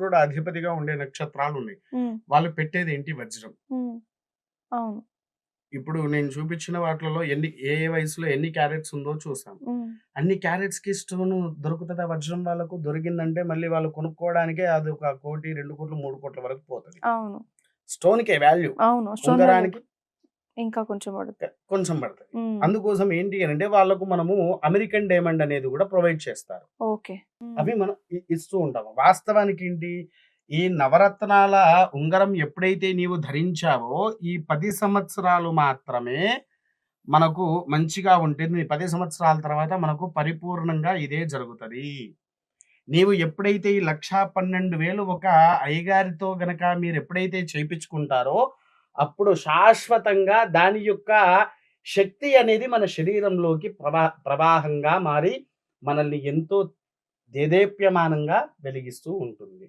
కూడా అధిపతిగా ఉండే నక్షత్రాలున్నాయి. హ్మ్. వాళ్ళు పెట్టేదేంటి వజ్రం. హ్మ్. అవును. ఇప్పుడు నేను చూపించిన వాటిలలో ఏ ఏ వయసులో ఎన్ని క్యారెట్స్ ఉందో చూసాం. హ్మ్. అన్ని క్యారెట్స్‌కి స్టోను దొరుకుతదా వజ్రం వాళ్ళకు? దొరికిందంటే మళ్ళీ వాళ్ళు కొనుక్కోవడానికే అది ఒక 1,00,00,000, 2,00,00,000, 3,00,00,000 వరకు పోతది. అవును. స్టోన్‌కే వాల్యూ. అవును. స్టోన్ వాల్యూ ఉంగరానికి ఇంకా కొంచెం పడుద్ది. కొంచెం పడతది. హ్మ్. అందుకోసం ఏంటి అనంటే వాళ్ళకు మనము అమెరికన్ డైమండ్ అనేది గూడా ప్రొవైడ్ చేస్తారు. ఓకే. హ్మ్. అవి మనం ఇస్తూ ఉంటాము. వాస్తవానికేంటి, ఈ నవరత్నాల ఉంగరం ఎప్పుడైతే నీవు ధరించావో, ఈ 10 సంవత్సరాలు మాత్రమే మనకు మంచిగా ఉంటుంది. 10 సంవత్సరాల తర్వాత మనకు పరిపూర్ణంగా ఇదే జరుగుతది. నీవు ఎప్పుడైతే ఈ 1,12,000 ఒక అయ్యగారితో గనక మీరెప్పుడైతే చేపిచ్చుకుంటారో, అప్పుడు శాశ్వతంగా దాని యొక్క శక్తి అనేది మన శరీరంలోకి ప్రవాహంగా మారి, మనల్ని ఎంతో దేదీప్యమానంగా వెలిగిస్తూ ఉంటుంది.